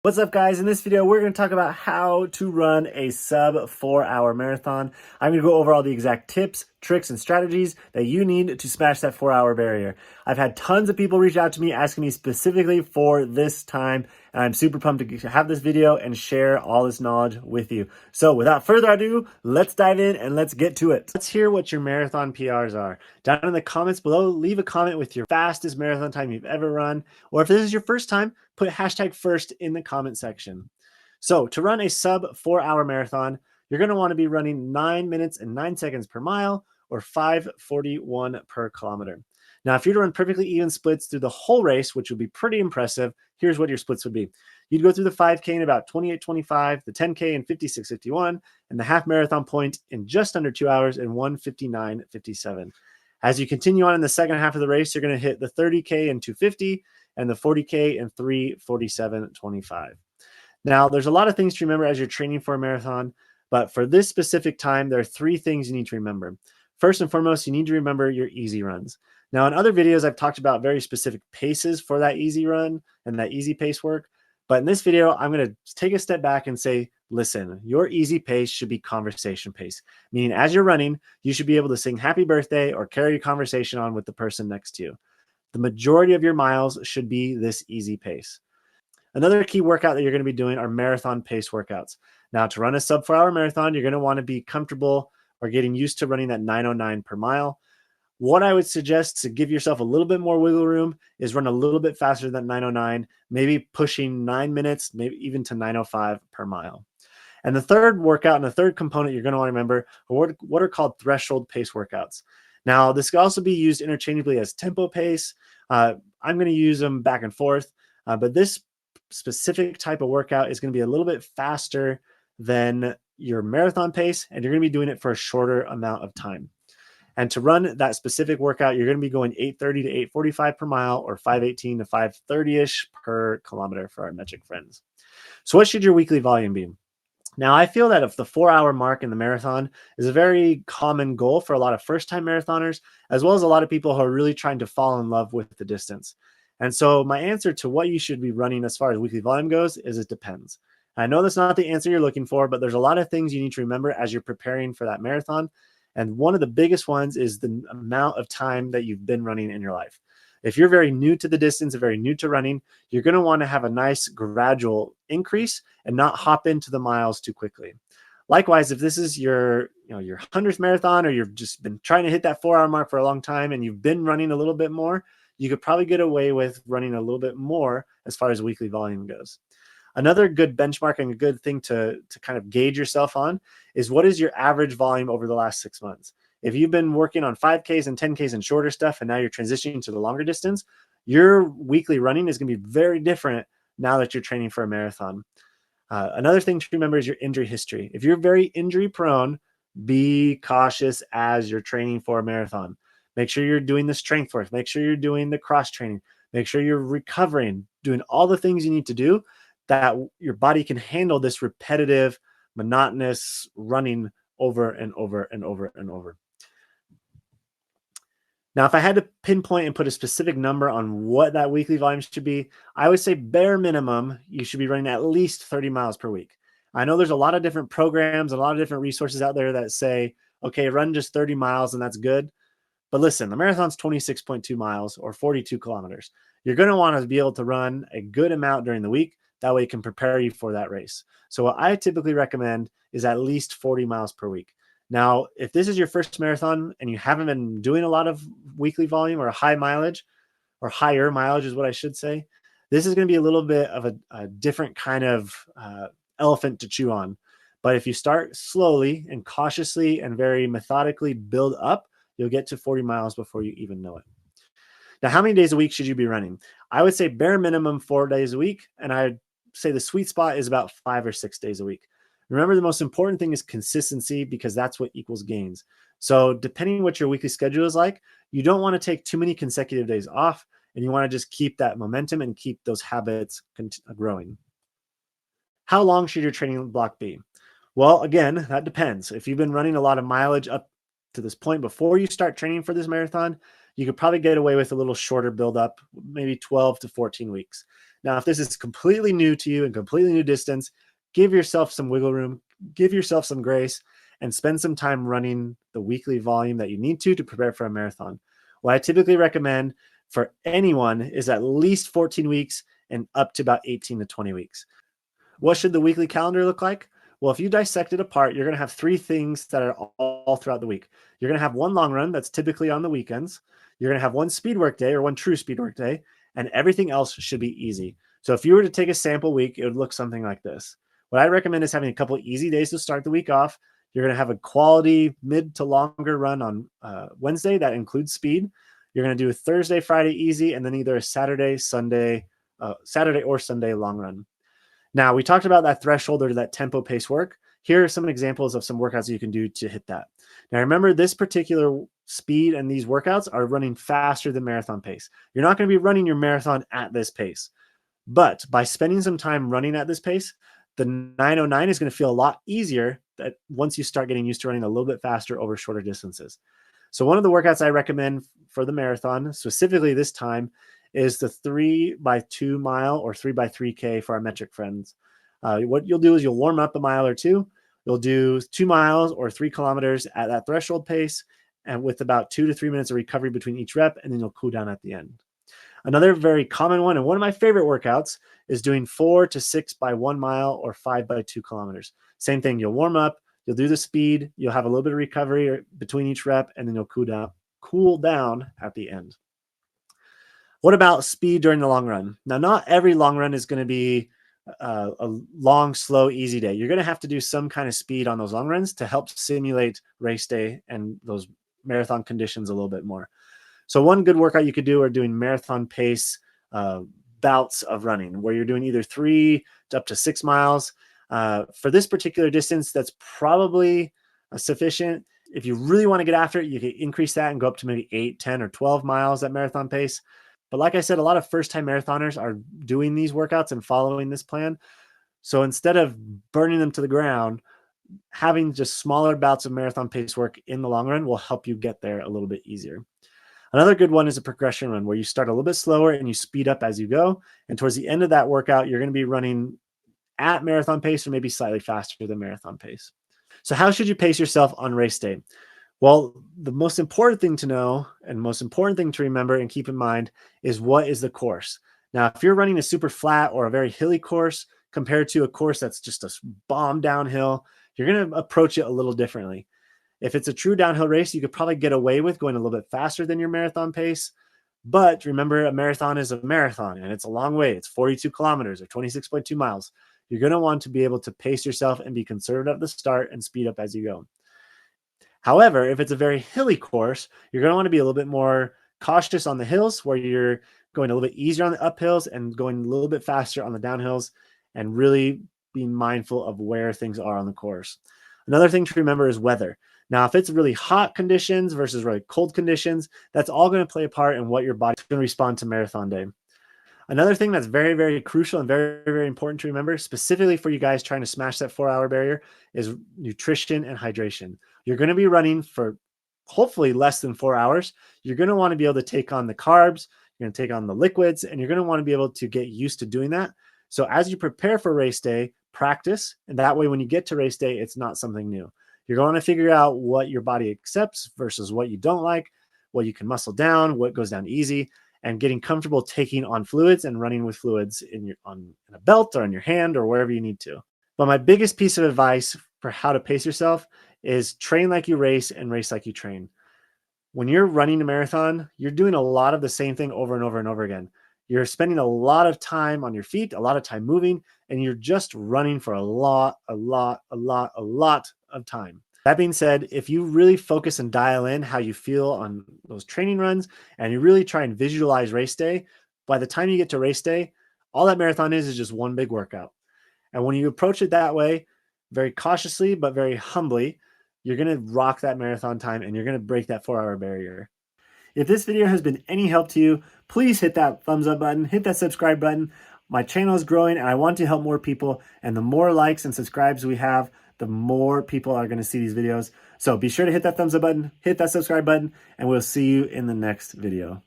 What's up, guys? In this video, we're going to talk about how to run a sub 4-hour marathon. I'm going to go over all the exact tips, tricks, and strategies that you need to smash that 4-hour barrier. I've had tons of people reach out to me asking me specifically for this time, and I'm super pumped to have this video and share all this knowledge with you. So without further ado, let's dive in and let's get to it. Let's hear what your marathon PRs are. Down in the comments below, leave a comment with your fastest marathon time you've ever run, or if this is your first time, put hashtag first in the comment section. So to run a sub 4-hour marathon, you're going to want to be running 9 minutes and 9 seconds per mile or 5:41 per kilometer. Now, if you're to run perfectly even splits through the whole race, which would be pretty impressive, here's what your splits would be. You'd go through the 5K in about 28:25, the 10K in 56:51, and the half marathon point in just under 2 hours in 1:59:57. As you continue on in the second half of the race, you're going to hit the 30K in 2:50 and the 40K in 3:47:25. Now, there's a lot of things to remember as you're training for a marathon, but for this specific time, there are 3 things you need to remember. First and foremost, you need to remember your easy runs. Now, in other videos, I've talked about very specific paces for that easy run and that easy pace work. But in this video, I'm going to take a step back and say, listen, your easy pace should be conversation pace, meaning as you're running, you should be able to sing happy birthday or carry a conversation on with the person next to you. The majority of your miles should be this easy pace. Another key workout that you're going to be doing are marathon pace workouts. Now, to run a sub 4-hour marathon, you're going to want to be comfortable or getting used to running that 9:09 per mile. What I would suggest to give yourself a little bit more wiggle room is run a little bit faster than 9:09, maybe pushing 9 minutes, maybe even to 9:05 per mile. And the third workout and the third component you're going to want to remember are what are called threshold pace workouts. Now, this can also be used interchangeably as tempo pace. I'm going to use them back and forth, but this specific type of workout is going to be a little bit faster than your marathon pace, and you're going to be doing it for a shorter amount of time. And to run that specific workout, you're going to be going 8:30 to 8:45 per mile or 5:18 to 5:30-ish per kilometer for our metric friends. So what should your weekly volume be? Now, I feel that if the 4-hour mark in the marathon is a very common goal for a lot of first-time marathoners, as well as a lot of people who are really trying to fall in love with the distance. And so my answer to what you should be running as far as weekly volume goes is it depends. I know that's not the answer you're looking for, but there's a lot of things you need to remember as you're preparing for that marathon. And one of the biggest ones is the amount of time that you've been running in your life. If you're very new to the distance and very new to running, you're going to want to have a nice gradual increase and not hop into the miles too quickly. Likewise, if this is your 100th marathon, or you've just been trying to hit that 4-hour mark for a long time and you've been running a little bit more, you could probably get away with running a little bit more as far as weekly volume goes. Another good benchmark and a good thing to kind of gauge yourself on is what is your average volume over the last 6 months. If you've been working on 5Ks and 10Ks and shorter stuff, and now you're transitioning to the longer distance, your weekly running is going to be very different now that you're training for a marathon. Another thing to remember is your injury history. If you're very injury prone, be cautious as you're training for a marathon. Make sure you're doing the strength work. Make sure you're doing the cross training. Make sure you're recovering, doing all the things you need to do that your body can handle this repetitive, monotonous running over and over and over and over. Now, if I had to pinpoint and put a specific number on what that weekly volume should be, I would say bare minimum, you should be running at least 30 miles per week. I know there's a lot of different programs, a lot of different resources out there that say, okay, run just 30 miles and that's good. But listen, the marathon's 26.2 miles or 42 kilometers. You're going to want to be able to run a good amount during the week. That way it can prepare you for that race. So what I typically recommend is at least 40 miles per week. Now, if this is your first marathon and you haven't been doing a lot of weekly volume or high mileage, or higher mileage is what I should say, this is going to be a little bit of a different kind of elephant to chew on. But if you start slowly and cautiously and very methodically build up, you'll get to 40 miles before you even know it. Now, how many days a week should you be running? I would say bare minimum 4 days a week. And I'd say the sweet spot is about 5 or 6 days a week. Remember, the most important thing is consistency, because that's what equals gains. So depending on what your weekly schedule is like, you don't want to take too many consecutive days off, and you want to just keep that momentum and keep those habits growing. How long should your training block be? Well, again, that depends. If you've been running a lot of mileage up to this point before you start training for this marathon, you could probably get away with a little shorter buildup, maybe 12 to 14 weeks. Now, if this is completely new to you and completely new distance, give yourself some wiggle room, give yourself some grace, and spend some time running the weekly volume that you need to prepare for a marathon. What I typically recommend for anyone is at least 14 weeks and up to about 18 to 20 weeks. What should the weekly calendar look like? Well, if you dissect it apart, you're going to have three things that are all throughout the week. You're going to have one long run that's typically on the weekends. You're going to have one speed work day or one true speed work day, and everything else should be easy. So if you were to take a sample week, it would look something like this. What I recommend is having a couple of easy days to start the week off. You're going to have a quality mid to longer run on Wednesday that includes speed. You're going to do a Thursday, Friday easy, and then either a Saturday or Sunday long run. Now, we talked about that threshold or that tempo pace work. Here are some examples of some workouts you can do to hit that. Now, remember, this particular speed and these workouts are running faster than marathon pace. You're not going to be running your marathon at this pace. But by spending some time running at this pace, the 909 is going to feel a lot easier that once you start getting used to running a little bit faster over shorter distances. So one of the workouts I recommend for the marathon, specifically this time, is the 3x2 mile or 3x3K for our metric friends. What you'll do is you'll warm up a mile or two. You'll do 2 miles or 3 kilometers at that threshold pace, and with about 2 to 3 minutes of recovery between each rep, and then you'll cool down at the end. Another very common one, and one of my favorite workouts, is doing 4 to 6 by 1 mile or 5 by 2 kilometers. Same thing, you'll warm up, you'll do the speed, you'll have a little bit of recovery between each rep, and then you'll cool down at the end. What about speed during the long run? Now, not every long run is going to be a long, slow, easy day. You're going to have to do some kind of speed on those long runs to help simulate race day and those marathon conditions a little bit more. So one good workout you could do are doing marathon pace bouts of running, where you're doing either 3 to up to 6 miles. For this particular distance, that's probably sufficient. If you really want to get after it, you can increase that and go up to maybe 8, 10, or 12 miles at marathon pace. But like I said, a lot of first-time marathoners are doing these workouts and following this plan. So instead of burning them to the ground, having just smaller bouts of marathon pace work in the long run will help you get there a little bit easier. Another good one is a progression run, where you start a little bit slower and you speed up as you go. And towards the end of that workout, you're going to be running at marathon pace or maybe slightly faster than marathon pace. So how should you pace yourself on race day? Well, the most important thing to know and most important thing to remember and keep in mind is what is the course. Now, if you're running a super flat or a very hilly course compared to a course that's just a bomb downhill, you're going to approach it a little differently. If it's a true downhill race, you could probably get away with going a little bit faster than your marathon pace. But remember, a marathon is a marathon and it's a long way. It's 42 kilometers or 26.2 miles. You're going to want to be able to pace yourself and be conservative at the start and speed up as you go. However, if it's a very hilly course, you're going to want to be a little bit more cautious on the hills, where you're going a little bit easier on the uphills and going a little bit faster on the downhills, and really being mindful of where things are on the course. Another thing to remember is weather. Now, if it's really hot conditions versus really cold conditions, that's all going to play a part in what your body's going to respond to marathon day. Another thing that's very, very crucial and very, very important to remember, specifically for you guys trying to smash that 4-hour barrier, is nutrition and hydration. You're going to be running for hopefully less than 4 hours. You're going to want to be able to take on the carbs, you're going to take on the liquids, and you're going to want to be able to get used to doing that. So as you prepare for race day, practice, and that way when you get to race day, it's not something new. You're going to figure out what your body accepts versus what you don't like, what you can muscle down, what goes down easy, and getting comfortable taking on fluids and running with fluids in a belt or in your hand or wherever you need to. But my biggest piece of advice for how to pace yourself is train like you race and race like you train. When you're running a marathon, you're doing a lot of the same thing over and over and over again. You're spending a lot of time on your feet, a lot of time moving, and you're just running for a lot of time. That being said, if you really focus and dial in how you feel on those training runs, and you really try and visualize race day, by the time you get to race day, all that marathon is just one big workout. And when you approach it that way, very cautiously, but very humbly, you're going to rock that marathon time and you're going to break that 4-hour barrier. If this video has been any help to you, please hit that thumbs up button, hit that subscribe button. My channel is growing and I want to help more people. And the more likes and subscribes we have, the more people are going to see these videos. So be sure to hit that thumbs up button, hit that subscribe button, and we'll see you in the next video.